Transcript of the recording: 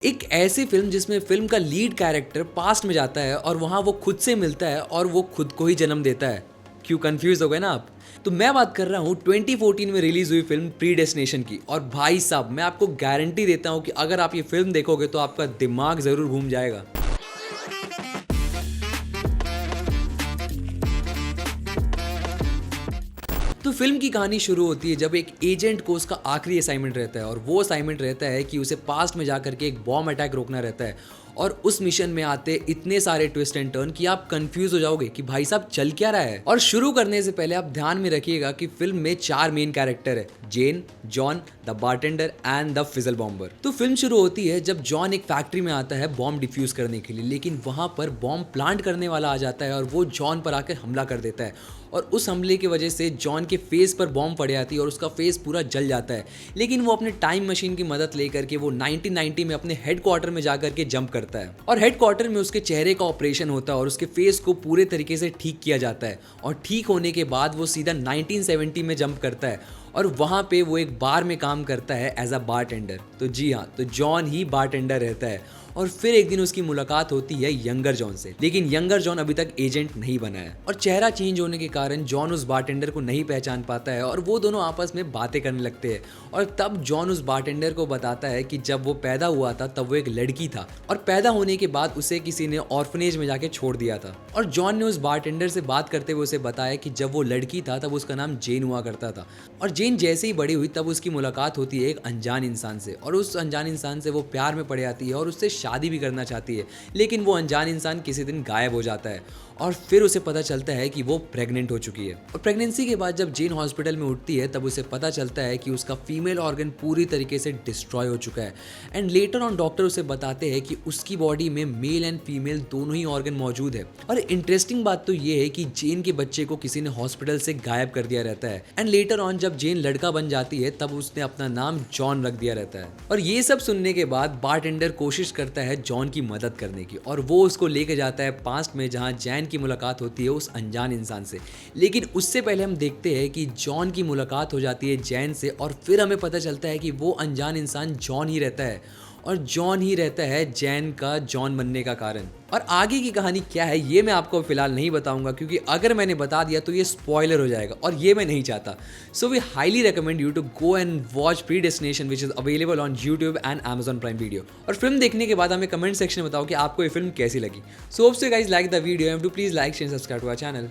एक ऐसी फिल्म जिसमें फिल्म का लीड कैरेक्टर पास्ट में जाता है और वहाँ वो खुद से मिलता है और वो खुद को ही जन्म देता है। क्यों कंफ्यूज हो गए ना आप? तो मैं बात कर रहा हूँ 2014 में रिलीज हुई फिल्म प्रीडेस्टिनेशन की। और भाई साहब, मैं आपको गारंटी देता हूँ कि अगर आप ये फिल्म देखोगे तो आपका दिमाग जरूर घूम जाएगा। तो फिल्म की कहानी शुरू होती है जब एक एजेंट को उसका आखिरी असाइनमेंट रहता है और वो असाइनमेंट रहता है कि उसे पास्ट में जाकर के एक बॉम्ब अटैक रोकना रहता है। और उस मिशन में आते इतने सारे ट्विस्ट एंड टर्न कि आप कंफ्यूज हो जाओगे कि भाई साहब चल क्या रहा है। और शुरू करने से पहले आप ध्यान में रखिएगा कि फिल्म में 4 मेन कैरेक्टर है: Jane, John, the bartender and the fizzle bomber. तो फिल्म शुरू होती है जब जॉन एक फैक्ट्री में आता है बॉम्ब डिफ्यूज करने के लिए, लेकिन वहां पर बॉम्ब प्लांट करने वाला आ जाता है और वो जॉन पर आकर हमला कर देता है। और उस हमले की वजह से जॉन के फेस पर बॉम्ब पड़ जाती है और उसका फेस पूरा जल जाता है। लेकिन वो अपने टाइम मशीन की मदद लेकर के वो 1990 में अपने हेडक्वार्टर में जाकर के जंप करता है और हेडक्वार्टर में उसके चेहरे का ऑपरेशन होता है और उसके फेस को पूरे तरीके से ठीक किया जाता है। और ठीक होने के बाद वो सीधा 1970 में जंप करता है और वहाँ पे वो एक बार में काम करता है एज अ बारटेंडर। तो जी हाँ, तो जॉन ही बारटेंडर रहता है। और फिर एक दिन उसकी मुलाकात होती है यंगर जॉन से, लेकिन यंगर जॉन अभी तक एजेंट नहीं बना है और चेहरा चेंज होने के कारण जॉन उस बारटेंडर को नहीं पहचान पाता है और वो दोनों आपस में बातें करने लगते हैं। और तब जॉन उस बारटेंडर को बताता है कि जब वो पैदा हुआ था तब वो एक लड़की था और पैदा होने के बाद उसे किसी ने ऑर्फनेज में जाके छोड़ दिया था। और जॉन ने उस बारटेंडर से बात करते हुए उसे बताया कि जब वो लड़की था तब उसका नाम जेन हुआ करता था। और जेन जैसे ही बड़ी हुई तब उसकी मुलाकात होती है एक अनजान इंसान से और उस अनजान इंसान से वो प्यार में पड़ जाती है और उससे शादी भी करना चाहती है। लेकिन वो अनजान इंसान किसी दिन गायब हो जाता है और फिर उसे पता चलता है कि वो प्रेग्नेंट हो चुकी है। और प्रेगनेंसी के बाद जब जेन हॉस्पिटल में उठती है तब उसे पता चलता है कि उसका फीमेल ऑर्गन पूरी तरीके से डिस्ट्रॉय हो चुका है। एंड लेटर ऑन डॉक्टर उसे बताते हैं कि उसकी बॉडी में मेल एंड फीमेल दोनों ही ऑर्गन मौजूद है। और इंटरेस्टिंग बात तो ये है कि जेन के बच्चे को किसी ने हॉस्पिटल से गायब कर दिया रहता है। एंड लेटर ऑन जब जेन लड़का बन जाती है तब उसने अपना नाम जॉन रख दिया रहता है। और ये सब सुनने के बाद बारटेंडर कोशिश करता है जॉन की मदद करने की और वो उसको लेके जाता है पास्ट में जहाँ जैन की मुलाकात होती है उस अनजान इंसान से। लेकिन उससे पहले हम देखते हैं कि जॉन की मुलाकात हो जाती है जैन से और फिर हमें पता चलता है कि वो अनजान इंसान जॉन ही रहता है और जॉन ही रहता है जैन का जॉन बनने का कारण। और आगे की कहानी क्या है ये मैं आपको फिलहाल नहीं बताऊंगा, क्योंकि अगर मैंने बता दिया तो ये स्पॉइलर हो जाएगा और ये मैं नहीं चाहता। So we highly recommend you to go and watch Predestination which is available on YouTube and Amazon Prime video. और फिल्म देखने के बाद हमें कमेंट सेक्शन में बताओ कि आपको ये फिल्म कैसी लगी। So hope so guys like the video and do please like share subscribe to our channel.